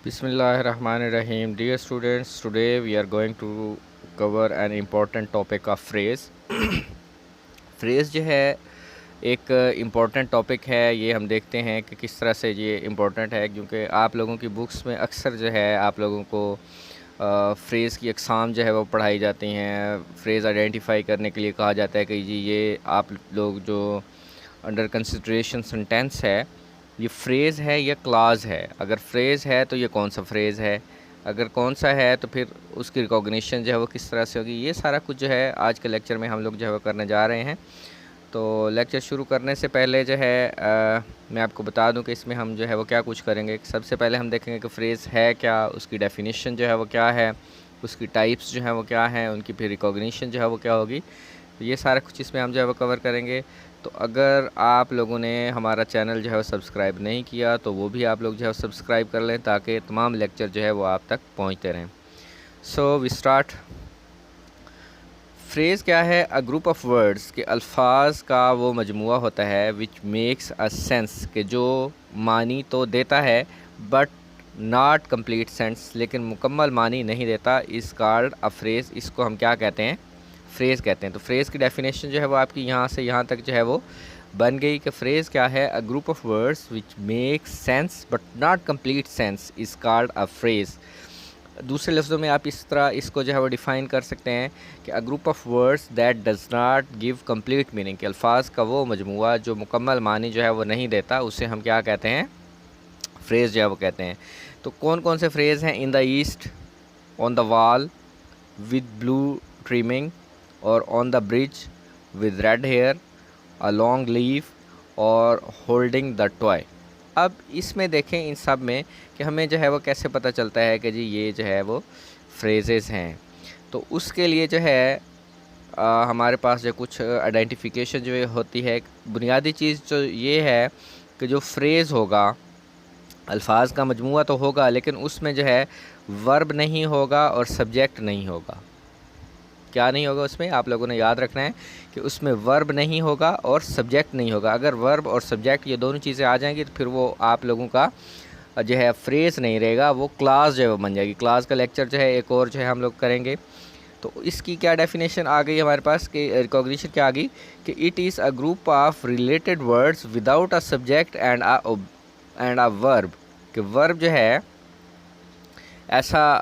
Bismillahirrahmanirrahim. Dear students, today we are going to cover an important topic of phrase. Phrase जो है एक important topic है। ये हम देखते हैं कि किस तरह से ये इम्पॉर्टेंट है, क्योंकि आप लोगों की बुक्स में अक्सर जो है आप लोगों को फ्रेज़ की अक़साम जो है वो पढ़ाई जाती हैं। फ्रेज़ आइडेंटिफाई करने के लिए कहा जाता है कि जी ये आप लोग जो अंडर कंसिडरेशन सेंटेंस है, ये फ्रेज़ है या क्लाज़ है। अगर फ्रेज़ है तो ये कौन सा फ्रेज़ है, अगर कौन सा है तो फिर उसकी रिकॉग्निशन जो है वो किस तरह से होगी। ये सारा कुछ जो है आज के लेक्चर में हम लोग जो है वो करने जा रहे हैं। तो लेक्चर शुरू करने से पहले जो है मैं आपको बता दूं कि इसमें हम जो है वो क्या कुछ करेंगे। सबसे पहले हम देखेंगे कि फ्रेज़ है क्या, उसकी डेफिनेशन जो है वो क्या है, उसकी टाइप्स जो है वो क्या है, उनकी फिर रिकॉग्निशन जो है वो क्या होगी। तो ये सारा कुछ इसमें हम जो है वो कवर करेंगे। तो अगर आप लोगों ने हमारा चैनल जो है वो सब्सक्राइब नहीं किया तो वो भी आप लोग जो है सब्सक्राइब कर लें, ताकि तमाम लेक्चर जो है वो आप तक पहुंचते रहें। So we start. फ्रेज़ क्या है? अ ग्रुप ऑफ वर्ड्स के अल्फाज का वो मजमुआ होता है विच मेक्स अ सेंस, के जो मानी तो देता है बट नॉट कंप्लीट सेंस, लेकिन मुकम्मल मानी नहीं देता। इस कॉल्ड अ फ्रेज़। इसको हम क्या कहते हैं? फ्रेज़ कहते हैं। तो फ्रेज़ की डेफिनेशन जो है वो आपकी यहाँ से यहाँ तक जो है वो बन गई कि फ्रेज़ क्या है? A group of words which make sense but not complete sense is called a phrase. दूसरे लफ्ज़ों में आप इस तरह इसको जो है वो डिफ़ाइन कर सकते हैं कि a group of words that does not give complete meaning, के अल्फाज का वो मजमुआ जो मुकम्मल मानी जो है वो नहीं देता, उसे हम क्या कहते हैं? फ्रेज़ जो है वो कहते हैं। तो कौन कौन से फ्रेज़ हैं? In the east, on the wall with blue trimming, और on the bridge with red hair, a long leaf, और होल्डिंग द टॉय। अब इसमें देखें इन सब में कि हमें जो है वो कैसे पता चलता है कि जी ये जो है वो फ्रेजेस हैं। तो उसके लिए जो है हमारे पास जो कुछ आइडेंटिफिकेशन जो होती है, बुनियादी चीज़ जो ये है कि जो फ्रेज़ होगा, अल्फाज का मजमुआ तो होगा, लेकिन उसमें जो है वर्ब नहीं होगा और सब्जेक्ट नहीं होगा। क्या नहीं होगा उसमें? आप लोगों ने याद रखना है कि उसमें वर्ब नहीं होगा और सब्जेक्ट नहीं होगा। अगर वर्ब और सब्जेक्ट ये दोनों चीज़ें आ जाएंगी तो फिर वो आप लोगों का जो है फ्रेज़ नहीं रहेगा, वो क्लास जो है वो बन जाएगी। क्लास का लेक्चर जो है एक और जो है हम लोग करेंगे। तो इसकी क्या डेफिनेशन आ गई हमारे पास, कि रिकॉग्निशन क्या आ गई कि it is a group of related words without a subject and a verb. कि वर्ब जो है ऐसा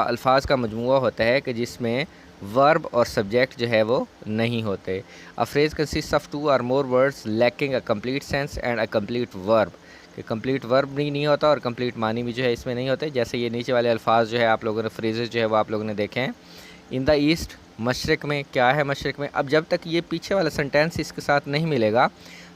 अल्फाज का मजमुआ होता है कि जिसमें वर्ब और सब्जेक्ट जो है वो नहीं होते। अ फ्रेज़ कंसिस्ट ऑफ टू और more words lacking a complete sense and a complete verb. कि कंप्लीट वर्ब भी नहीं होता और कंप्लीट मानी भी जो है इसमें नहीं होते। जैसे ये नीचे वाले अल्फाज जो है आप लोगों ने फ्रेजेस जो है वो आप लोगों ने देखे हैं। इन द ईस्ट, मशरक़ में। क्या है मशरक़ में? अब जब तक ये पीछे वाला सेंटेंस इसके साथ नहीं मिलेगा,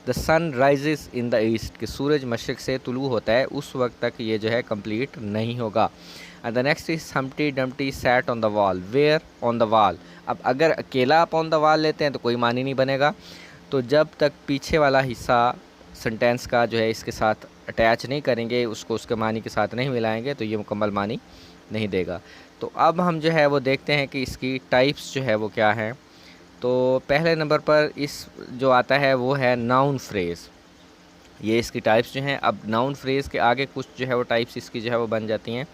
the sun rises in the east, कि सूरज मशरक़ से तुलू होता है, उस वक्त तक ये जो है कंप्लीट नहीं होगा। And the next is Humpty Dumpty sat on the wall. Where? On the wall. अब अगर अकेला आप ऑन द वॉल लेते हैं तो कोई मानी नहीं बनेगा। तो जब तक पीछे वाला हिस्सा सेंटेंस का जो है इसके साथ अटैच नहीं करेंगे, उसको उसके मानी के साथ नहीं मिलाएंगे, तो ये मुकम्मल मानी नहीं देगा। तो अब हम जो है वो देखते हैं कि इसकी टाइप्स जो है वो क्या हैं। तो पहले नंबर पर इस जो आता है वो है नाउन फ्रेज़। ये इसकी टाइप्स जो हैं। अब नाउन फ्रेज़ के आगे कुछ जो है वो टाइप्स इसकी जो है वो बन जाती हैं।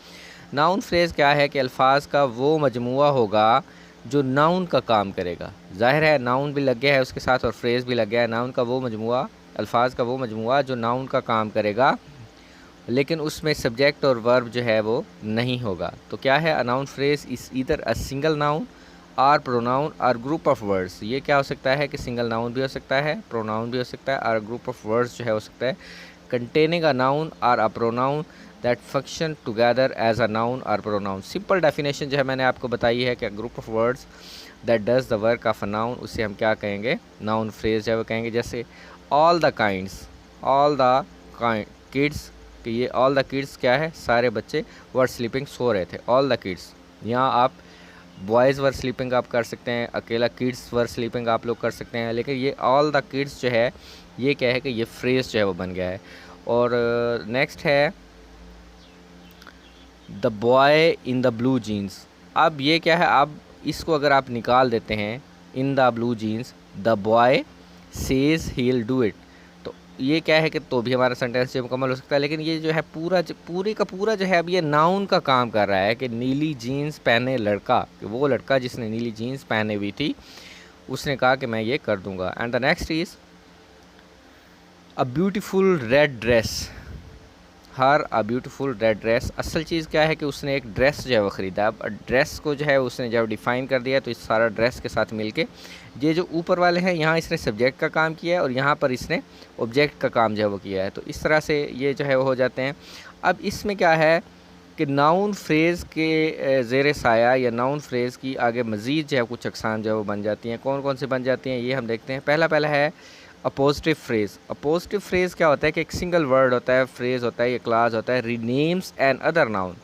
नाउन फ्रेज़ क्या है? कि अल्फाज का वो मजमुआ होगा जो नाउन का काम करेगा। ज़ाहिर है नाउन भी लग गया है उसके साथ और फ्रेज़ भी लग गया है। नाउन का वो मजमुआ, अल्फाज का वो मजमुआ जो नाउन का काम करेगा, लेकिन उसमें सब्जेक्ट और वर्ब जो है वो नहीं होगा। तो क्या है? A noun phrase is either a single noun और प्रोनाउन और ग्रुप ऑफ वर्ड्स। ये क्या हो सकता है कि सिंगल नाउन भी हो सकता है, प्रोनाउन भी हो सकता है, और ग्रुप ऑफ वर्ड्स जो है हो सकता है कंटेनिंग अ नाउन और a pronoun that function together as a noun और प्रोनाउन। सिंपल डेफिनेशन जो है मैंने आपको बताई है कि group of words that does the work of a noun, उसे हम क्या कहेंगे? नाउन फ्रेज़ जो है वो कहेंगे। जैसे all the kinds, all the kids, कि ये ऑल द किड्स क्या है? सारे बच्चे वर स्लीपिंग, सो रहे थे। ऑल द किड्स, यहाँ आप बॉयज़ वर स्लीपिंग आप कर सकते हैं, अकेला किड्स वर स्लीपिंग आप लोग कर सकते हैं, लेकिन ये ऑल द किड्स जो है ये क्या है कि ये फ्रेज़ जो है वो बन गया है। और नेक्स्ट है the boy in the blue jeans. अब ये क्या है? अब इसको अगर आप निकाल देते हैं, in the blue jeans the boy says he will do it, तो ये क्या है कि तो भी हमारा सेंटेंस जो मुकम्मल हो सकता है। लेकिन ये जो है पूरे का पूरा जो है अब ये नाउन का काम कर रहा है कि नीली जीन्स पहने लड़का, कि वो लड़का जिसने नीली जीन्स पहने हुई थी उसने कहा कि मैं ये कर दूंगा। And the next is a beautiful red dress, her a beautiful red dress. असल चीज़ क्या है कि उसने एक ड्रेस जो है वो ख़रीदा। अब ड्रेस को जो है उसने जब डिफ़ाइन कर दिया तो इस सारा ड्रेस के साथ मिलके ये जो ऊपर वाले हैं यहाँ इसने सब्जेक्ट का काम किया है और यहाँ पर इसने ऑब्जेक्ट का काम जो है वो किया है। तो इस तरह से ये जो है वो हो जाते हैं। अब इसमें क्या है कि नाउन फ्रेज़ के ज़ेर साया या नाउन फ्रेज़ की आगे मज़ीद जो है कुछ अक़साम जो है वो बन जाती हैं। कौन कौन सी बन जाती हैं ये हम देखते हैं। पहला है अपोजिटिव फ्रेज़। अपोजिटिव फ्रेज़ क्या होता है कि एक सिंगल वर्ड होता है, फ्रेज़ होता है, ये क्लास होता है, रीनेम्स एन अदर नाउन,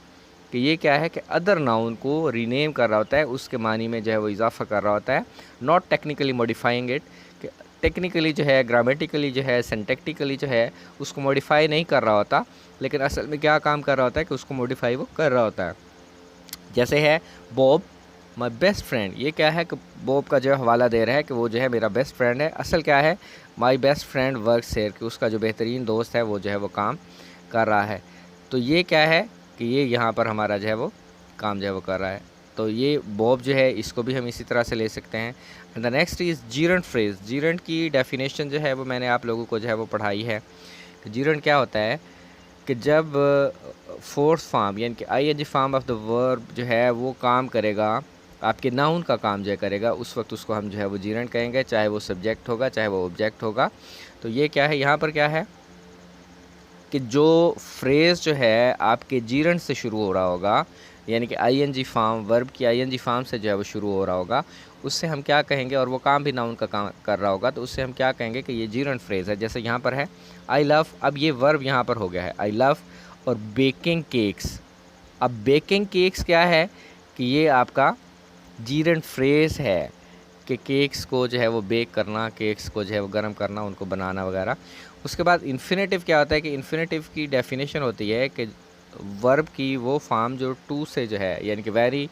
कि ये क्या है कि अदर नाउन को रीनेम कर रहा होता है, उसके मानी में जो है वो इजाफा कर रहा होता है। नॉट टेक्निकली मॉडिफाइंग इट, कि टेक्निकली जो है, ग्रामेटिकली जो है, सिंटैक्टिकली जो है उसको मॉडिफाई नहीं कर रहा होता, लेकिन असल में क्या काम कर रहा होता है कि उसको मॉडिफाई वो कर रहा होता है। जैसे है बॉब माई बेस्ट फ्रेंड, ये क्या है कि बॉब का जो हवाला दे रहा है कि वो जो है मेरा बेस्ट फ्रेंड है। असल क्या है my best friend work share, कि उसका जो बेहतरीन दोस्त है वो जो है वो काम कर रहा है। तो ये क्या है कि ये यहाँ पर हमारा जो है वो काम जो है वो कर रहा है। तो ये बॉब जो है इसको भी हम इसी तरह से ले सकते हैं। And the next is gerund phrase. Gerund की डेफिनेशन जो है वो मैंने आप लोगों को जो है वो पढ़ाई है। जीरेंट क्या होता है कि जब फोर्थ फॉर्म यानी कि ING form of the verb जो है वो काम करेगा, आपके नाउन का काम जो करेगा, उस वक्त उसको हम जो है वो जीरेंट कहेंगे, चाहे वो सब्जेक्ट होगा चाहे वो ऑब्जेक्ट होगा। तो ये क्या है यहाँ पर क्या है कि जो फ्रेज़ जो है आपके जीरेंट से शुरू हो रहा होगा, यानी कि आईएनजी फॉर्म, वर्ब की आईएनजी फॉर्म से जो है वो शुरू हो रहा होगा, उससे हम क्या कहेंगे, और वो काम भी नाउन का काम कर रहा होगा, तो उससे हम क्या कहेंगे कि ये जीरेंट फ्रेज़ है। जैसे यहाँ पर है आई लव, अब ये वर्ब यहाँ पर हो गया है आई लव, और बेकिंग केक्स। अब बेकिंग केक्स क्या है कि ये आपका जीरेंट फ्रेज़ है कि केक्स को जो है वो बेक करना, केक्स को जो है वो गर्म करना, उनको बनाना वगैरह। उसके बाद इन्फिनेटिव क्या होता है कि इन्फिनेटिव की डेफिनेशन होती है कि वर्ब की वो फॉर्म जो टू से जो है, यानी कि very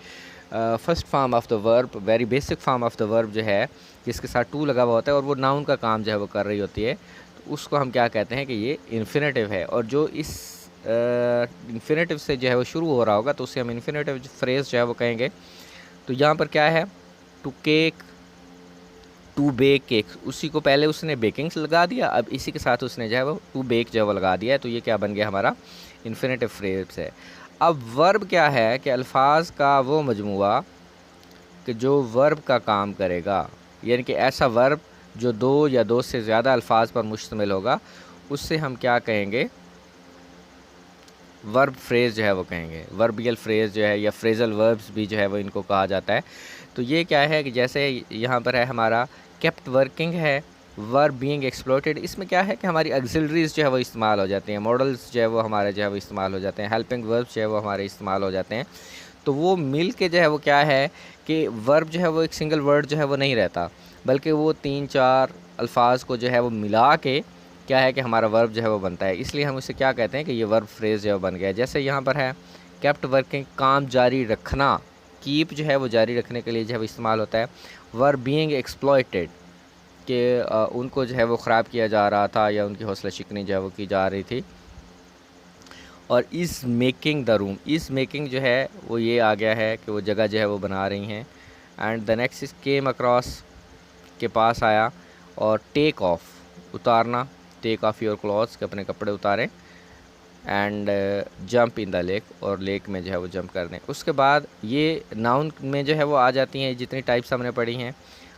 first form of the verb, very basic form of the verb जो है जिसके साथ टू लगा हुआ होता है और वो नाउन का काम जो है वो कर रही होती है, तो उसको हम क्या कहते हैं कि ये इन्फिनेटिव है। और जो इस इन्फिनेटिव से जो है वो शुरू हो रहा होगा तो उसे हम इन्फिनेटिव फ्रेज़ जो है वो कहेंगे। तो यहाँ पर क्या है to cake, to bake cakes, उसी को पहले उसने बेकिंग्स लगा दिया, अब इसी के साथ उसने जो है वो टू बेक जो है वो लगा दिया है। तो ये क्या बन गया हमारा इन्फिनेटिव फ्रेज़ है। अब वर्ब क्या है कि अल्फाज का वो मजमुआ कि जो वर्ब का काम करेगा, यानी कि ऐसा वर्ब जो दो या दो से ज़्यादा अल्फाज पर मुश्तमिल होगा, उससे हम क्या कहेंगे, वर्ब फ्रेज़ जो है वो कहेंगे। वर्बियल फ्रेज़ जो है या फ्रेज़ल वर्ब्स भी जो है वो इनको कहा जाता है। तो ये क्या है कि जैसे यहाँ पर है हमारा केप्ट वर्किंग है, वर्ब बीइंग एक्सप्लॉइटेड, इसमें क्या है कि हमारी ऑक्सिलरीज़ जो है वो इस्तेमाल हो जाती हैं, मॉडल्स जो है वो हमारे जो है वो इस्तेमाल हो जाते हैं, हेल्पिंग वर्ब्स जो है वो हमारे इस्तेमाल हो जाते हैं। तो वो मिल के जो है वो क्या है कि वर्ब जो है वो एक सिंगल वर्ड जो है वो नहीं रहता, बल्कि वो 3-4 अल्फाज को जो है वो मिला के क्या है कि हमारा वर्ब जो है वो बनता है। इसलिए हम इसे क्या कहते हैं कि ये वर्ब फ्रेज़ जो है बन गया। जैसे यहाँ पर है केप्ट वर्किंग, काम जारी रखना, कीप जो है वो जारी रखने के लिए जो है वो इस्तेमाल होता है। वर्ब बीइंग एक्सप्लॉइटेड, कि उनको जो है वो ख़राब किया जा रहा था या उनकी हौसला शिकनी जो है वो की जा रही थी। और is making the room, is making जो है वो ये आ गया है कि वो जगह जो है वो बना रही हैं। And the next is came across, के पास आया। और टेक ऑफ, उतारना, टेक ऑफ योर क्लॉथ्स, के अपने कपड़े उतारें। And jump in the lake, और लेक में जो है वो जंप कर दें। उसके बाद ये नाउन में जो है वो आ जाती हैं जितनी टाइप्स हमने पढ़ी हैं।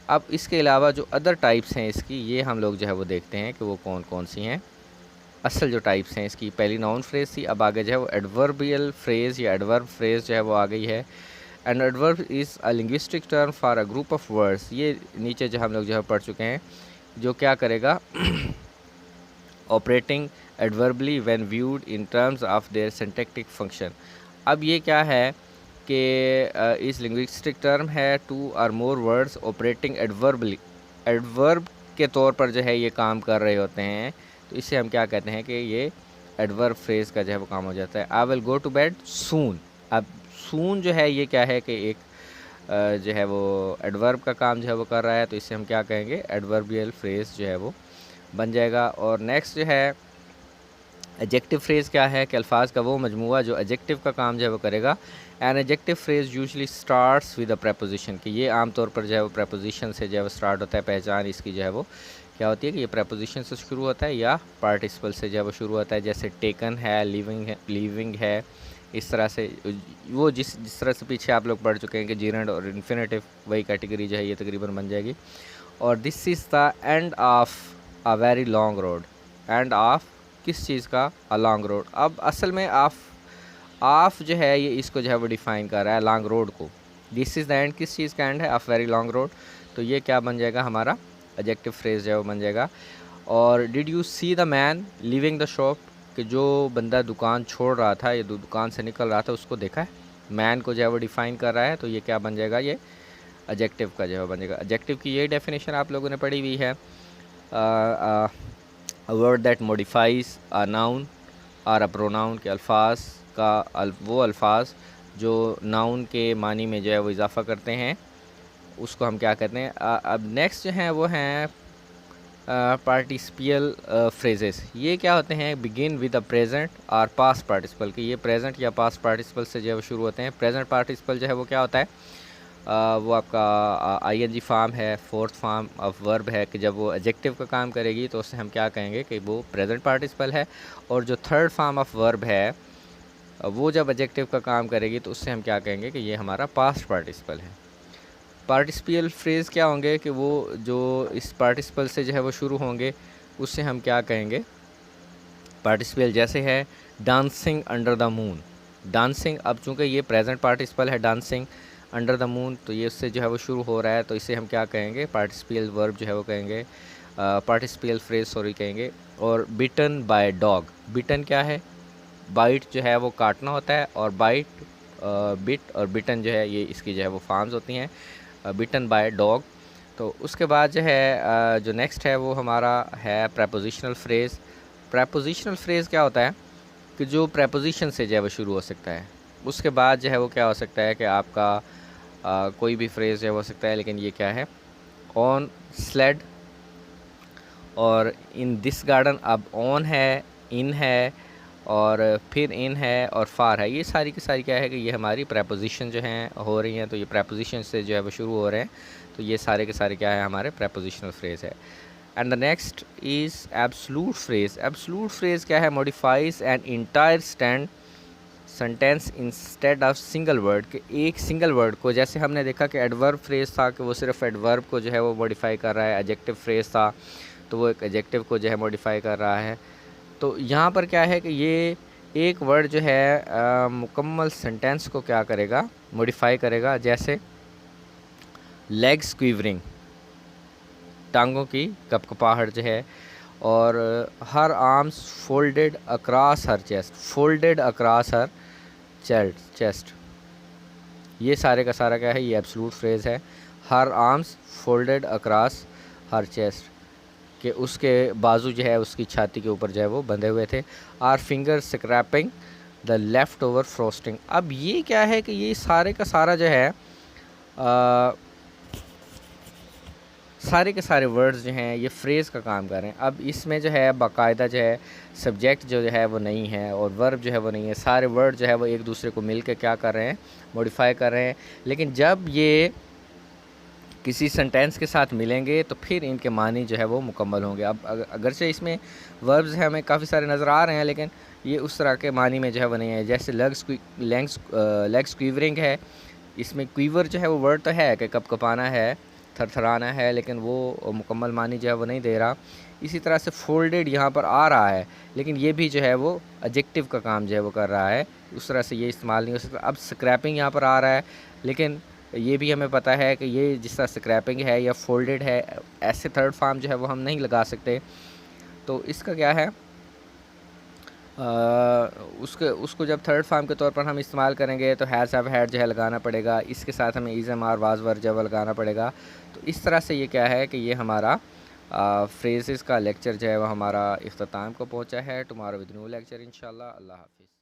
अब इसके अलावा जो अदर टाइप्स हैं इसकी, ये हम लोग जो है वो देखते हैं कि वो कौन कौन सी हैं। असल जो टाइप्स हैं इसकी, पहली नाउन फ्रेज़ थी, अब आगे जो है वो एडवर्बियल फ्रेज़ या एडवर्ब फ्रेज़ जो है वो आ गई है। And adverb is a linguistic term for a group of words, ये नीचे जो हम लोग जो है पढ़ चुके हैं, जो क्या करेगा operating एडवर्बली when viewed in terms of their syntactic function. अब ये क्या है कि इस लिंग्विस्टिक टर्म है टू और मोर वर्ड्स ऑपरेटिंग एडवर्बली, एडवर्ब के तौर पर जो है ये काम कर रहे होते हैं, तो इसे हम क्या कहते हैं कि ये एडवर्ब फ्रेज़ का जो है वो काम हो जाता है। I will go to bed soon, अब सून जो है ये क्या है कि एक जो है वो एडवर्ब का काम जो है वो कर रहा है, तो इसे हम क्या कहेंगे एडवर्बियल फ्रेज़ जो है वो बन जाएगा। और नेक्स्ट जो है एडजेक्टिव फ्रेज़ क्या है कि अल्फाज का वो मजमूआ जो एडजेक्टिव का काम जो है वो करेगा। An adjective phrase usually starts with a preposition, कि ये आमतौर पर जो है वो प्रेपोजिशन से जो है वो स्टार्ट होता है। पहचान इसकी जो है वो क्या होती है कि ये प्रेपोजिशन से शुरू होता है या पार्टिसिपल से जो है वो शुरू होता है। जैसे टेकन है, लिविंग है, इस तरह से वो जिस तरह से पीछे आप लोग पढ़ चुके हैं कि जीरेंड और इन्फिनेटिव, वही कैटेगरी जो है ये तकरीबन बन जाएगी। और this is the end of a very long road. End of किस चीज़ का? A long road. अब असल में ऑफ जो है ये इसको जो है वो डिफ़ाइन कर रहा है लॉन्ग रोड को। दिस इज़ द एंड किस चीज़ का एंड है? Of very long road. तो ये क्या बन जाएगा? हमारा एडजेक्टिव फ्रेज़ जो है वो बन जाएगा। और did you see the man living the shop, कि जो बंदा दुकान छोड़ रहा था, ये दुकान से निकल रहा था, उसको देखा है? मैन को जो है वो डिफ़ाइन कर रहा है। तो ये क्या बन जाएगा? ये एडजेक्टिव का जो है बन जाएगा। एडजेक्टिव की ये डेफिनेशन आप लोगों ने पढ़ी हुई है, a word that modifies a noun और अ प्रोनाउन, के अल्फाज का वो अल्फाज जो नाउन के मानी में जो है वो इजाफ़ा करते हैं, उसको हम क्या कहते हैं? अब नेक्स्ट जो हैं वो हैं पार्टिसिपियल फ्रेजेस। ये क्या होते हैं? बिगिन विद अ प्रेजेंट और पास्ट पार्टिसिपल, कि ये प्रेजेंट या पास्ट पार्टिसिपल से जो है वो शुरू होते हैं। प्रेजेंट पार्टिसिपल जो है वो क्या होता है? वो आपका आईएनजी फॉर्म है, फोर्थ फॉर्म ऑफ वर्ब है, कि जब वो एडजेक्टिव का काम करेगी तो उससे हम क्या कहेंगे कि वो प्रेजेंट पार्टिसिपल है। और जो थर्ड फॉर्म ऑफ वर्ब है वो जब एडजेक्टिव का काम करेगी तो उससे हम क्या कहेंगे कि ये हमारा पास्ट पार्टिसिपल है। पार्टिसिपियल फ्रेज़ क्या होंगे कि वो जो इस पार्टिसिपल से जो है वो शुरू होंगे, उससे हम क्या कहेंगे? पार्टिसिपल जैसे है dancing under the moon. Dancing, अब चूँकि ये प्रेजेंट पार्टिसिपल है डांसिंग अंडर द मून, तो ये उससे जो है वो शुरू हो रहा है, तो इसे हम क्या कहेंगे? पार्टिसिपियल वर्ब जो है वो कहेंगे, पार्टिसिपियल फ्रेज सॉरी कहेंगे। और बिटन बाय डॉग। बिटन क्या है? बाइट जो है वो काटना होता है, और बाइट बिट और बिटन जो है ये इसकी जो है वो फॉर्म्स होती हैं, बिटन बाय डॉग। तो उसके बाद जो है जो नेक्स्ट है वो हमारा है प्रेपोजिशनल फ्रेज़। प्रेपोजिशनल फ्रेज़ क्या होता है कि जो प्रेपोजिशन से जो है वो शुरू हो सकता है। उसके बाद जो है वो क्या हो सकता है कि आपका कोई भी फ्रेज़ जो है हो सकता है, लेकिन ये क्या है? ऑन स्लेड और इन दिस गार्डन। अब ऑन है, इन है, और फिर इन है, और फार है। ये सारी की सारी क्या है कि ये हमारी प्रेपोजिशन जो हैं हो रही हैं, तो ये प्रेपोजिशन से जो है वो शुरू हो रहे हैं। तो ये सारे के सारे क्या है? हमारे प्रेपोजिशनल फ्रेज़ है। And the next is absolute phrase. Absolute phrase क्या है? Modifies an entire sentence instead of single word, के एक सिंगल वर्ड को, जैसे हमने देखा कि एडवर्ब फ्रेज़ था कि वो सिर्फ एडवर्ब को जो है वो मॉडिफाई कर रहा है। एडजेक्टिव फ्रेज़ था तो वो एक एडजेक्टिव को जो है मॉडिफाई कर रहा है। तो यहाँ पर क्या है कि ये एक वर्ड जो है मुकम्मल सेंटेंस को क्या करेगा? मॉडिफाई करेगा। जैसे लेग्स क्वीवरिंग, टांगों की कपकपाहट जो है, और हर आर्म्स फोल्डेड अक्रॉस हर चेस्ट, फोल्डेड अक्रॉस हर चेस्ट। ये सारे का सारा क्या है? ये एब्सोल्यूट फ्रेज़ है। हर आर्म्स फोल्डेड अक्रॉस हर चेस्ट, कि उसके बाजू जो है उसकी छाती के ऊपर जो है वो बंधे हुए थे। Are finger scraping the left over frosting. अब ये क्या है कि ये सारे का सारा जो है सारे के सारे वर्ड्स जो हैं ये फ्रेज़ का काम कर रहे हैं। अब इसमें जो है बाकायदा जो है सब्जेक्ट जो है वो नहीं है और वर्ब जो है वो नहीं है। सारे वर्ड जो है वो एक दूसरे को मिल के क्या कर रहे हैं? मॉडिफाई कर रहे हैं। लेकिन जब ये किसी सेंटेंस के साथ मिलेंगे तो फिर इनके मानी जो है वो मुकम्मल होंगे। अब अगरचे इसमें वर्ब्स हैं हमें काफ़ी सारे नज़र आ रहे हैं, लेकिन ये उस तरह के मानी में जो है वो नहीं है। जैसे लेग्स क्वीवरिंग है, इसमें क्वीवर जो है वो वर्ड तो है कि कपकपाना है, थरथराना है, लेकिन वो मुकम्मल मानी जो है वो नहीं दे रहा। इसी तरह से फोल्डेड यहाँ पर आ रहा है, लेकिन ये भी जो है वो एडजेक्टिव का काम जो है वो कर रहा है। उस तरह से ये इस्तेमाल नहीं हो सकता। अब स्क्रैपिंग यहाँ पर आ रहा है, लेकिन ये भी हमें पता है कि ये जिस तरह स्क्रैपिंग है या फोल्डेड है, ऐसे थर्ड फॉर्म जो है वो हम नहीं लगा सकते। तो इसका क्या है? उसको जब थर्ड फॉर्म के तौर पर हम इस्तेमाल करेंगे तो हैज़ हैव हैड जो है लगाना पड़ेगा। इसके साथ हमें is am are was were जब लगाना पड़ेगा। तो इस तरह से ये क्या है कि ये हमारा फ्रेजेस का लेक्चर जो है वो हमारा इख्तिताम को पहुंचा है। टुमारो विद न्यू लेक्चर इंशाल्लाह। अल्लाह हाफिज़।